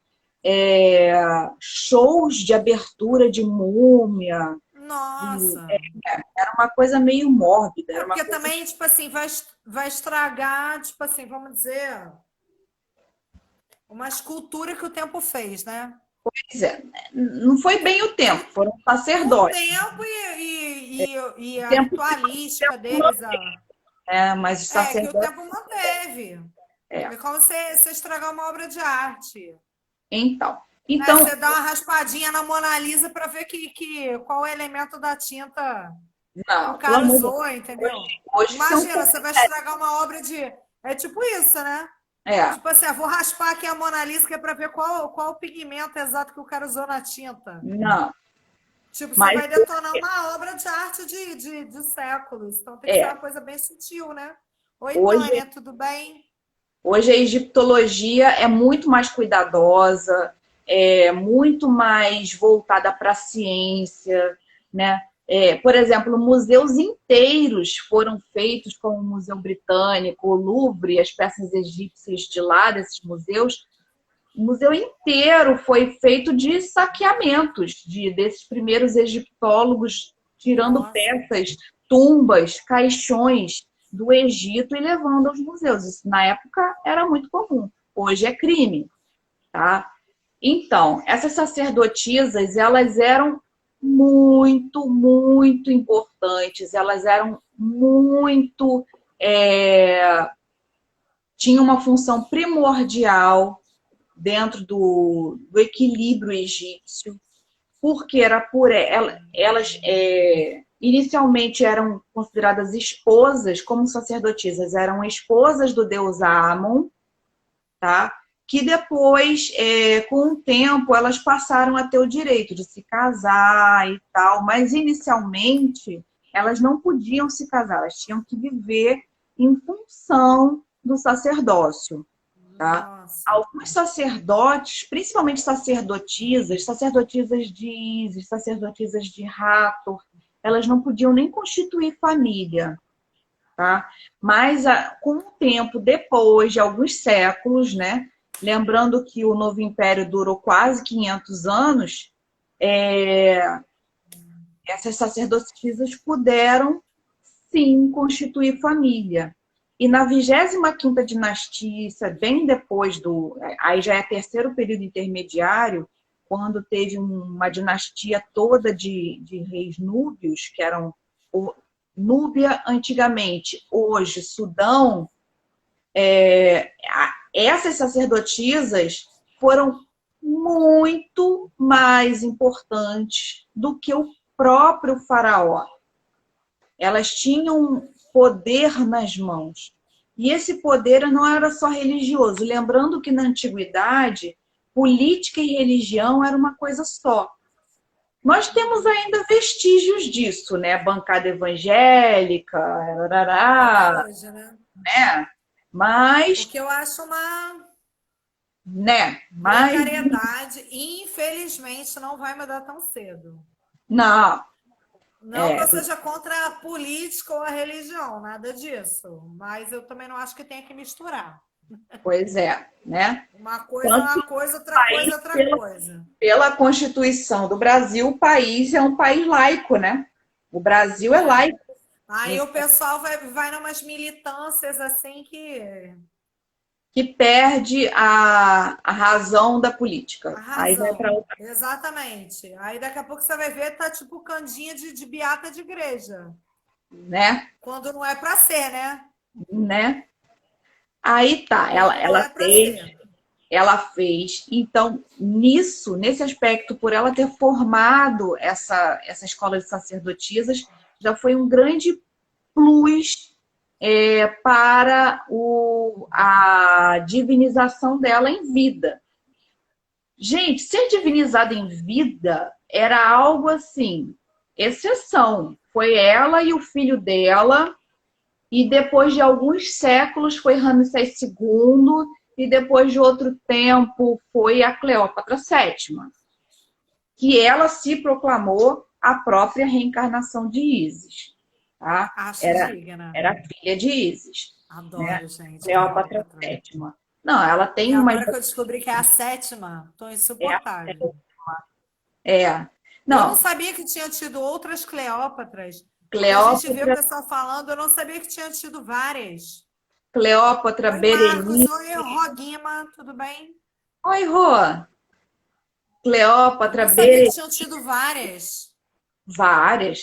shows de abertura de múmia, Nossa. era uma coisa meio mórbida, É era uma porque coisa. também, tipo assim, vai estragar, tipo assim, vamos dizer, uma escultura que o tempo fez, né? Pois é, não foi bem o tempo, foram O sacerdotes. tempo e O a tempo, ritualística deles, mas os que o sacerdotes. tempo manteve. É, É como você estragar uma obra de arte. então. Né? Então, Você dá uma raspadinha na Mona Lisa para ver qual é o elemento da tinta que o não, pelo cara amor de Deus. usou, entendeu? Hoje são. Imagina, você vai estragar uma obra de. É tipo isso, né? É, Tipo assim, vou raspar aqui a Mona Lisa que é para ver qual o pigmento exato que o cara usou na tinta. não. Tipo, você Mas vai detonar uma obra de arte de séculos. Então tem que ser é, uma coisa bem sutil, né? Oi, hoje, Tânia, tudo bem? hoje a egiptologia é muito mais cuidadosa, é muito mais voltada para a ciência, né? Por exemplo, museus inteiros foram feitos, como o Museu Britânico, o Louvre, as peças egípcias de lá, desses museus. O museu inteiro foi feito de saqueamentos desses primeiros egiptólogos, tirando Nossa. peças, tumbas, caixões do Egito e levando aos museus. Isso na época era muito comum. Hoje é crime, tá? Então, essas sacerdotisas, elas eram muito, muito importantes. Elas eram muito... tinham uma função primordial dentro do equilíbrio egípcio, porque era por elas inicialmente eram consideradas esposas, como sacerdotisas, eram esposas do deus Amon, tá? Que depois, com o tempo, elas passaram a ter o direito de se casar e tal, mas inicialmente elas não podiam se casar, elas tinham que viver em função do sacerdócio. Tá? Nossa. Alguns sacerdotes, principalmente sacerdotisas de Ísis, sacerdotisas de Hathor, elas não podiam nem constituir família. Tá? Mas com o tempo, depois de alguns séculos, né? Lembrando que o Novo Império durou quase 500 anos, essas sacerdotisas puderam, sim, constituir família. E na 25ª dinastia, isso é bem depois aí já é terceiro período intermediário, quando teve uma dinastia toda de reis núbios, que eram Núbia antigamente, hoje Sudão, essas sacerdotisas foram muito mais importantes do que o próprio faraó. Elas tinham poder nas mãos. E esse poder não era só religioso. Lembrando que na antiguidade, política e religião era uma coisa só. Nós temos ainda vestígios disso, né? Bancada evangélica, Hoje, né? né? Mas, O que eu acho uma né? precariedade, infelizmente, não vai mudar tão cedo. Não. Não que eu seja contra a política ou a religião, nada disso. Mas eu também não acho que tenha que misturar. Pois é, né? Uma coisa é uma coisa, outra coisa é outra coisa. Pela Constituição do Brasil, o país é um país laico, né? O Brasil é laico. Aí o pessoal vai numas militâncias assim que perde a razão da política. A razão. Aí vai para outra. Exatamente. Aí daqui a pouco você vai ver, tá tipo candinha de beata de igreja. Né? Quando não é para ser, né? Né? Aí tá, ela fez. Então, nesse aspecto, por ela ter formado essa escola de sacerdotisas, já foi um grande plus para a divinização dela em vida. Gente, ser divinizada em vida era algo assim, exceção. Foi ela e o filho dela, e depois de alguns séculos foi Ramsés II, e depois de outro tempo foi a Cleópatra VII, que ela se proclamou a própria reencarnação de Ísis. Tá? Era filha de Ísis. Adoro, né? gente. Cleópatra VII. Não, ela tem e uma... Agora que eu descobri que é a 7ª, tô insuportável. Não. Eu não sabia que tinha tido outras Cleópatras. Cleópatra... A gente vê o pessoal falando, eu não sabia que tinha tido várias. Cleópatra, Oi, Berenice... Marcos, oi, Roguima, tudo bem? Oi, Rô. Cleópatra, Eu sabia que tinham tido várias. Várias.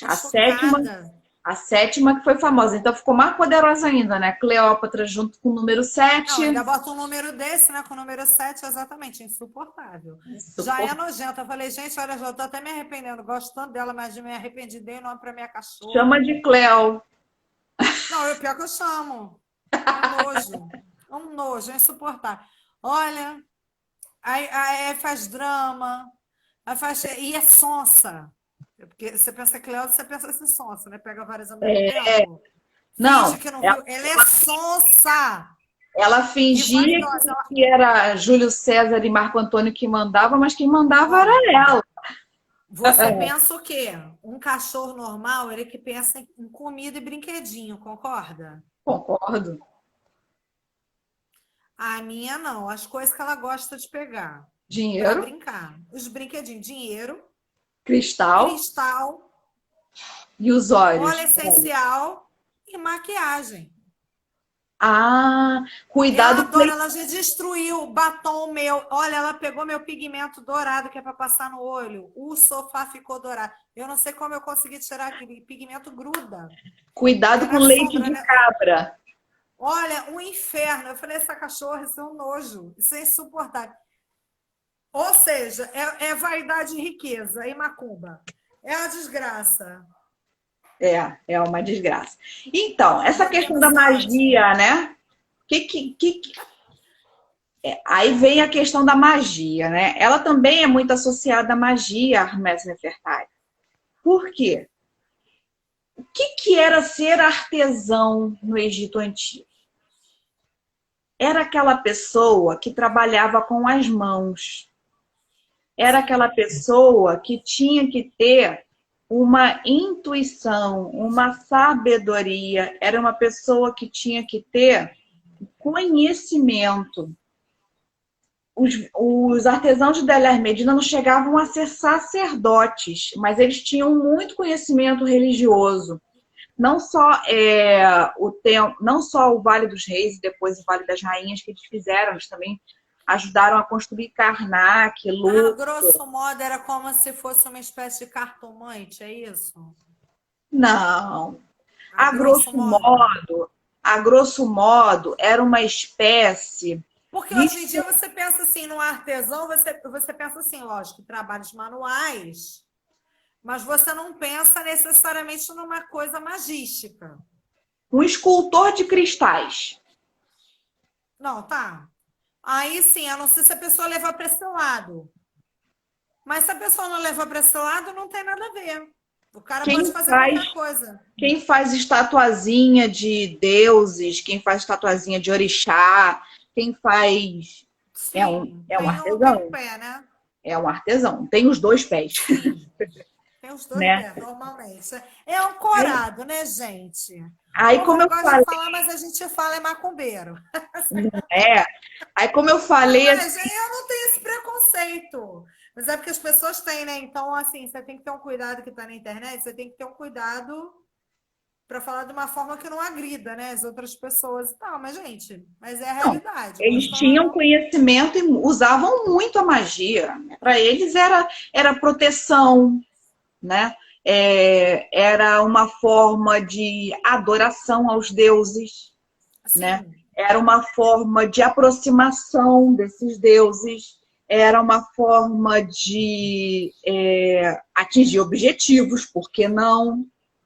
A sétima que foi famosa. Então ficou mais poderosa ainda, né? Cleópatra junto com o número 7. Não, ainda bota um número desse, né? Com o número 7, exatamente. Insuportável. Já é nojenta. Eu falei, gente, olha, já tô até me arrependendo. Gosto tanto dela, mas me arrependi. Dei o nome pra minha cachorra. Chama de Cleo. Não, eu pior que eu chamo. É um nojo. É um nojo, é insuportável. Olha, aí faz drama. E é sonsa. Porque você pensa Cleo, você pensa assim, sonsa, né? Pega várias ao mesmo tempo. Não, que não viu. Ela é sonsa. Ela fingia que era Júlio César e Marco Antônio que mandava, mas quem mandava era ela. Você pensa o quê? Um cachorro normal, ele que pensa em comida e brinquedinho, concorda? Concordo. A minha não, as coisas que ela gosta de pegar para Dinheiro, brincar. Os brinquedinhos, dinheiro, cristal cristal, e os olhos. óleo essencial e maquiagem. Ah, Ela cuidado com adora, ela já destruiu o batom meu. Olha, ela pegou meu pigmento dourado que é para passar no olho. O sofá ficou dourado. Eu não sei como eu consegui tirar aquele pigmento gruda. cuidado É com na leite sombra, de né? cabra. Olha, um inferno. Eu falei, essa cachorra, isso é um nojo. Isso é insuportável. Ou seja, é vaidade e riqueza e macumba. É a desgraça. É uma desgraça. Então, essa Meu questão Deus do da céu, gente. magia, né? Aí vem a questão da magia, né? Ela também é muito associada à magia, a Hermès Nefertari. Por quê? O que era ser artesão no Egito Antigo? Era aquela pessoa que trabalhava com as mãos. Era aquela Sim. pessoa que tinha que ter uma intuição, uma sabedoria. Era uma pessoa que tinha que ter conhecimento. Os artesãos de Delir Medina não chegavam a ser sacerdotes, mas eles tinham muito conhecimento religioso. Não só não só o Vale dos Reis e depois o Vale das Rainhas que eles fizeram, eles também ajudaram a construir Karnak, A Lu. grosso modo era como se fosse uma espécie de cartomante, é isso? Não, A a grosso grosso modo. modo, a grosso modo era uma espécie Porque de. hoje em dia você pensa assim, no artesão, você pensa assim, lógico, trabalhos manuais, mas você não pensa necessariamente numa coisa magística. Um escultor de cristais. Não, tá. Aí sim, a não ser se a pessoa levar para esse lado. Mas se a pessoa não levar para esse lado, não tem nada a ver. O cara pode Quem fazer faz qualquer coisa. Quem faz estatuazinha de deuses, quem faz estatuazinha de orixá, quem faz. Sim, É um tem um artesão. pé, né? É um artesão. Tem os dois pés, Sim, tem os dois né? pés, normalmente. É Aí, ancorado, né, gente? O aí povo como não eu gosta de falei, falar, mas a gente fala é macumbeiro. é. Aí, como eu Não, falei, mas eu não tenho esse preconceito. Mas é porque as pessoas têm, né? Então, assim, você tem que ter um cuidado que está na internet, você tem que ter um cuidado para falar de uma forma que não agrida, né, as outras pessoas e tal. Mas, gente, mas é a não, realidade, eles gostou ou tinham não? conhecimento e usavam muito a magia. Para eles era proteção, né? Era uma forma de adoração aos deuses, né? Sim, Era uma forma de aproximação desses deuses, era uma forma de atingir objetivos, por que não,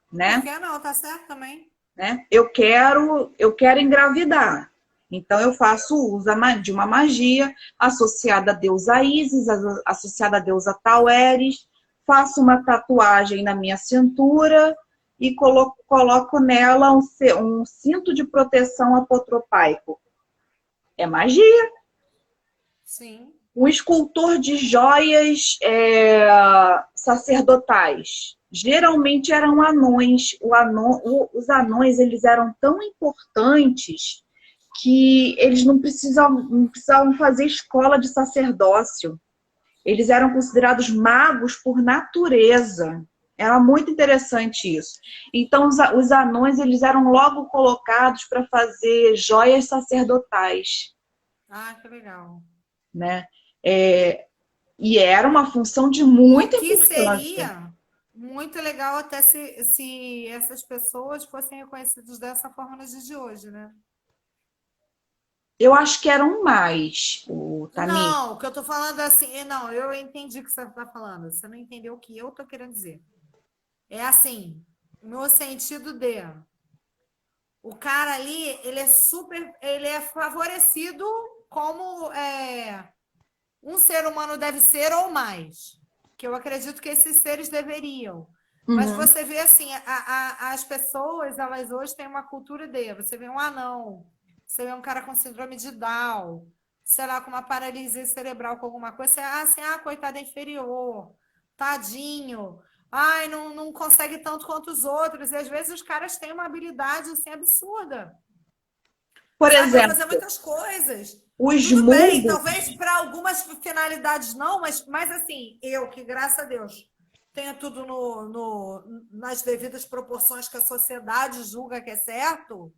por né? que não? Tá certo também. Né? Eu quero engravidar. Então eu faço uso de uma magia associada à deusa Ísis, associada à deusa Taueres, faço uma tatuagem na minha cintura e coloco nela um cinto de proteção apotropaico. É magia. Sim. Um escultor de joias sacerdotais. Geralmente eram anões. Os anões eles eram tão importantes que eles não precisavam fazer escola de sacerdócio. Eles eram considerados magos por natureza. Era muito interessante isso. Então, os anões eles eram logo colocados para fazer joias sacerdotais, Ah, que legal. né? É, e era uma função de O muita que importância. seria muito legal até se essas pessoas fossem reconhecidas dessa forma nos dias de hoje, né? Eu acho que eram mais, o Tami. Não, o que eu tô falando é assim, não, eu entendi o que você está falando. Você não entendeu o que eu tô querendo dizer. É assim, no sentido de o cara ali, ele é favorecido como um ser humano deve ser ou mais. Que eu acredito que esses seres deveriam. Mas Uhum. você vê assim, as pessoas, elas hoje têm uma cultura você vê um anão, você vê um cara com síndrome de Down, sei lá, com uma paralisia cerebral, com alguma coisa, você, assim, coitada, é inferior. tadinho. Ai, não consegue tanto quanto os outros. E às vezes os caras têm uma habilidade assim absurda, Por sabe, para fazer exemplo, muitas coisas. os Tudo bem, mudos. talvez para algumas finalidades não, mas assim, eu que, graças a Deus, tenho tudo nas devidas proporções que a sociedade julga que é certo,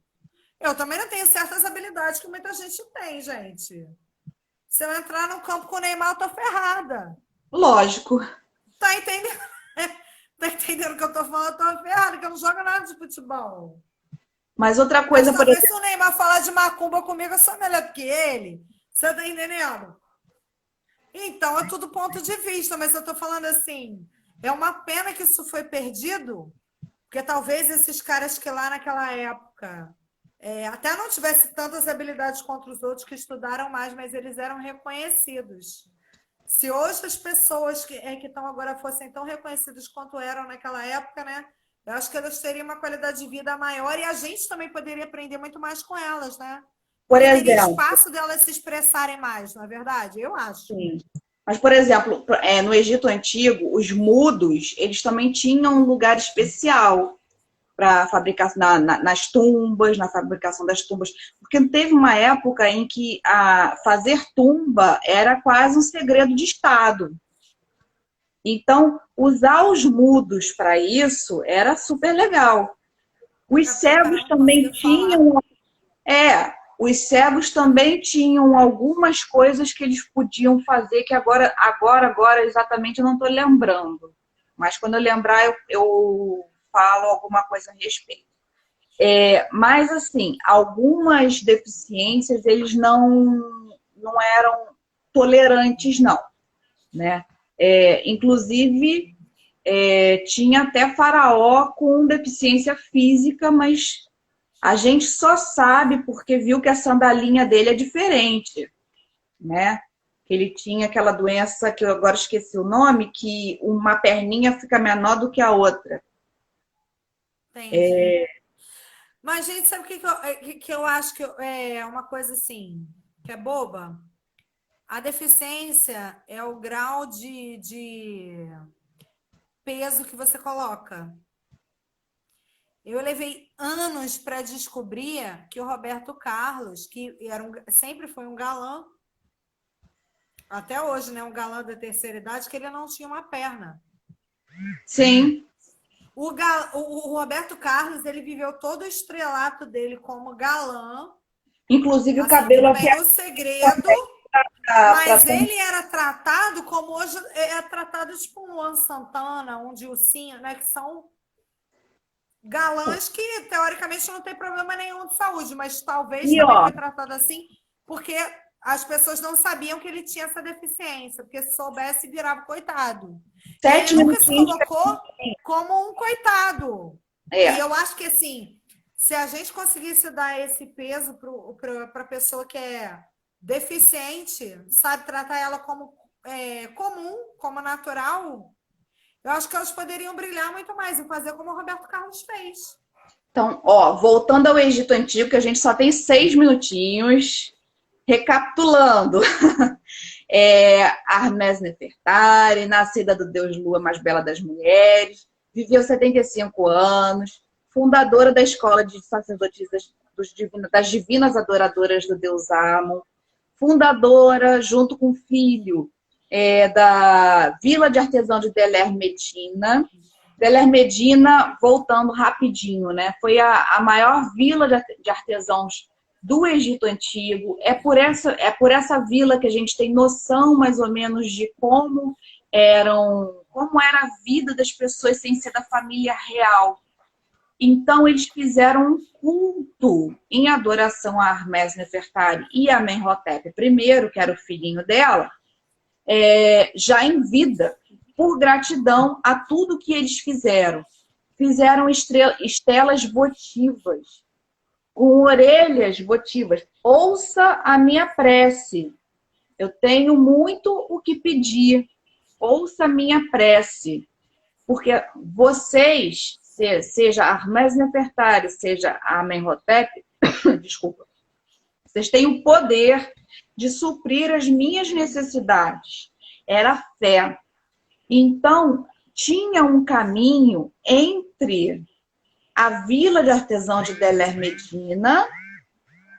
eu também não tenho certas habilidades que muita gente tem, gente. Se eu entrar no campo com o Neymar, eu tô ferrada. Lógico. Tá entendendo? Tá entendendo o que eu tô falando? Eu tô ferrada, que eu não jogo nada de futebol. Mas outra Mas coisa, por talvez exemplo, se o Neymar falar de macumba comigo, eu sou melhor do que ele. Você tá entendendo? Então, é tudo ponto de vista, mas eu tô falando assim, é uma pena que isso foi perdido, porque talvez esses caras que lá naquela época até não tivessem tantas habilidades contra os outros que estudaram mais, mas eles eram reconhecidos. Se hoje as pessoas que estão agora fossem tão reconhecidas quanto eram naquela época, né? Eu acho que elas teriam uma qualidade de vida maior e a gente também poderia aprender muito mais com elas, né? por Porque teria exemplo, espaço delas se expressarem mais, não é verdade? Eu acho. sim. Mas, por exemplo, no Egito Antigo, os mudos, eles também tinham um lugar especial para fabricar nas tumbas, na fabricação das tumbas, porque teve uma época em que fazer tumba era quase um segredo de Estado. Então, usar os mudos para isso era super legal. Os Porque o cara cegos não também conseguiu falar. tinham, os cegos também tinham algumas coisas que eles podiam fazer que agora exatamente eu não estou lembrando. Mas quando eu lembrar, eu falo alguma coisa a respeito. Mas, assim, algumas deficiências, eles não eram tolerantes, não, né? Inclusive, tinha até faraó com deficiência física, mas a gente só sabe porque viu que a sandalinha dele é diferente, né? Ele tinha aquela doença que eu agora esqueci o nome, que uma perninha fica menor do que a outra. Entendi. Mas, gente, sabe o que eu acho que é uma coisa assim, que é boba? A deficiência é o grau de peso que você coloca. Eu levei anos para descobrir que o Roberto Carlos, que sempre foi um galã, até hoje, né, um galã da terceira idade, que ele não tinha uma perna. Sim. O Roberto Carlos, ele viveu todo o estrelato dele como galã. Inclusive o Assim, cabelo tudo aqui bem, no segredo, para mas ele era tratado como hoje é tratado tipo um Luan Santana, um Dilcinho, né? Que são galãs que, teoricamente, não tem problema nenhum de saúde, mas talvez e também ó, foi tratado assim porque as pessoas não sabiam que ele tinha essa deficiência, porque se soubesse, virava coitado. E ele 7 minutinhos. nunca se colocou como um coitado. E É. eu acho que, assim, se a gente conseguisse dar esse peso para a pessoa que é deficiente, sabe, tratar ela como comum, como natural, eu acho que elas poderiam brilhar muito mais e fazer como o Roberto Carlos fez. Então, ó, voltando ao Egito Antigo, que a gente só tem 6 minutinhos, recapitulando. Hermes Nefertari, nascida do deus Lua, mais bela das mulheres, viveu 75 anos, fundadora da escola de sacerdotisas das divinas adoradoras do deus Amon, fundadora, junto com o filho, da Vila de Artesão de Deler Medina. Deler Medina, voltando rapidinho, né? Foi a maior vila de artesãos do Egito Antigo. É por essa vila que a gente tem noção mais ou menos de como era a vida das pessoas sem ser da família real. Então, eles fizeram um culto em adoração a Hermes Nefertari e a Amenhotep I, que era o filhinho dela, já em vida, por gratidão a tudo que eles fizeram. Fizeram estelas votivas, com orelhas votivas. Ouça a minha prece. Eu tenho muito o que pedir. Ouça a minha prece. Porque vocês, seja a Hermes Nefertari, seja a Amenhotep, desculpa, vocês têm o poder de suprir as minhas necessidades. Era fé. Então, tinha um caminho entre a Vila de Artesão de Deler Medina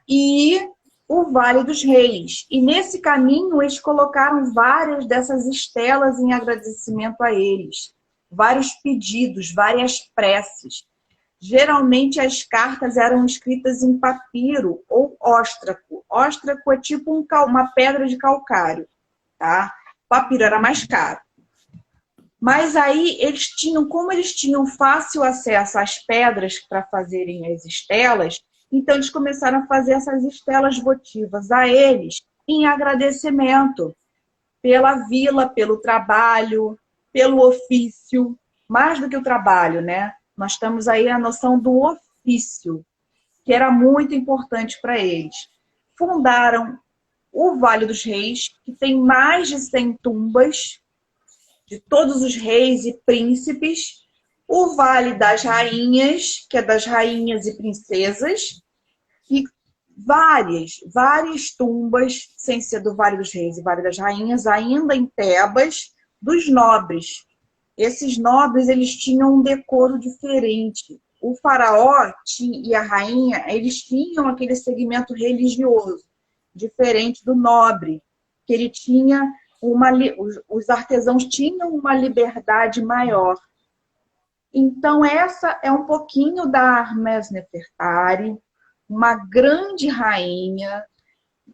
e o Vale dos Reis. E nesse caminho eles colocaram várias dessas estelas em agradecimento a eles. Vários pedidos, várias preces. Geralmente as cartas eram escritas em papiro ou óstraco. Óstraco é tipo uma pedra de calcário, tá? O papiro era mais caro. Mas aí como eles tinham fácil acesso às pedras para fazerem as estelas, então eles começaram a fazer essas estelas votivas a eles em agradecimento pela vila, pelo trabalho, pelo ofício, mais do que o trabalho, né? Nós temos aí a noção do ofício, que era muito importante para eles. Fundaram o Vale dos Reis, que tem mais de 100 tumbas de todos os reis e príncipes, o Vale das Rainhas, que é das rainhas e princesas, e várias tumbas, sem ser do Vale dos Reis e Vale das Rainhas, ainda em Tebas, dos nobres. Esses nobres, eles tinham um decoro diferente. O faraó e a rainha, eles tinham aquele segmento religioso, diferente do nobre, que ele tinha os artesãos tinham uma liberdade maior. Então, essa é um pouquinho da Hermès Nefertari, uma grande rainha,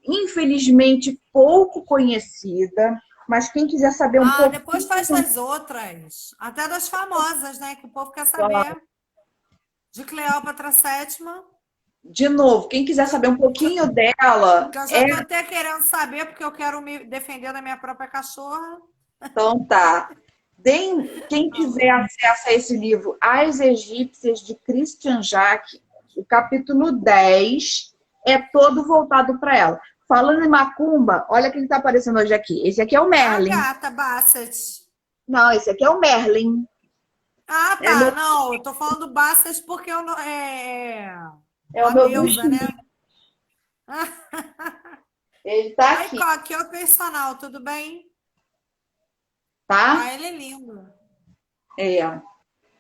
infelizmente pouco conhecida, mas quem quiser saber um pouco... Depois faz das outras, até das famosas, né? Que o povo quer saber. De Cleópatra VII. De novo, quem quiser saber um pouquinho dela... Que eu já estou até querendo saber, porque eu quero me defender da minha própria cachorra. Então tá. Quem quiser acesso a esse livro, As Egípcias, de Christian Jacques, o capítulo 10 é todo voltado para ela. Falando em macumba, olha quem está aparecendo hoje aqui. Esse aqui é o Merlin. A gata Bassett. Não, esse aqui é o Merlin. Ah, tá. Não, eu tô falando Bassett porque eu não... É o meu deusa, né? Ele tá aqui. Aqui é o personal, tudo bem? Tá? Ele é lindo.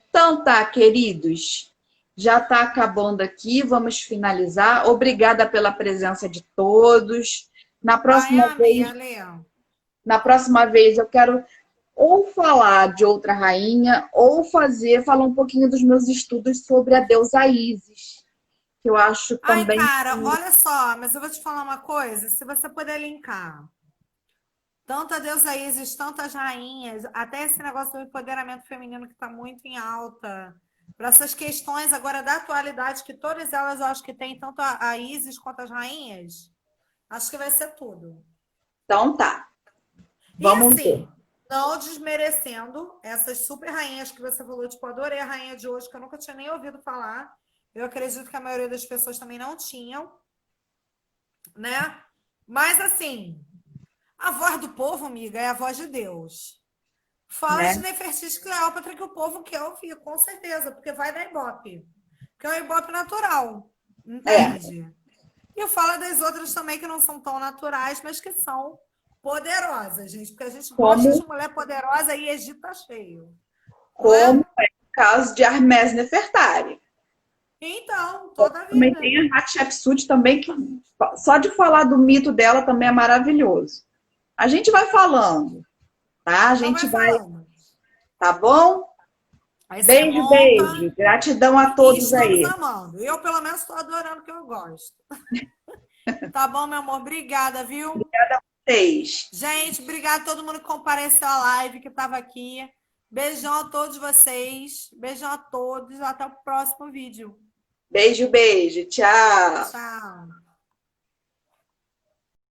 Então tá, queridos. Já está acabando aqui, vamos finalizar. Obrigada pela presença de todos. Na próxima vez eu quero ou falar de outra rainha ou falar um pouquinho dos meus estudos sobre a deusa Ísis, que eu acho também... Cara, olha só, mas eu vou te falar uma coisa, se você puder linkar tanto a deusa Ísis, tanto as rainhas, até esse negócio do empoderamento feminino que está muito em alta, para essas questões agora da atualidade, que todas elas eu acho que tem, tanto a Ísis quanto as rainhas, acho que vai ser tudo. Então tá. Vamos ver. Não desmerecendo essas super rainhas que você falou, tipo, adorei a rainha de hoje, que eu nunca tinha nem ouvido falar. Eu acredito que a maioria das pessoas também não tinham, né? Mas, assim, a voz do povo, amiga, é a voz de Deus. Fala de Nefertiti e Cleópatra que o povo quer ouvir, com certeza, porque vai dar ibope. Porque é um ibope natural, entende? E eu falo das outras também que não são tão naturais, mas que são poderosas, gente. Porque a gente gosta de mulher poderosa e Egito tá cheio. Como é o caso de Hermès Nefertari. Então, toda a vida. Também tem a Hatshepsut também, que só de falar do mito dela também é maravilhoso. A gente vai falando, tá? A gente vai... Tá bom? Beijo, beijo. Gratidão a todos aí. Amando. Eu, pelo menos, estou adorando o que eu gosto. Tá bom, meu amor? Obrigada, viu? Obrigada a vocês. Gente, obrigada a todo mundo que compareceu à live, que estava aqui. Beijão a todos vocês. Beijão a todos. Até o próximo vídeo. Beijo, beijo. Tchau. Tchau.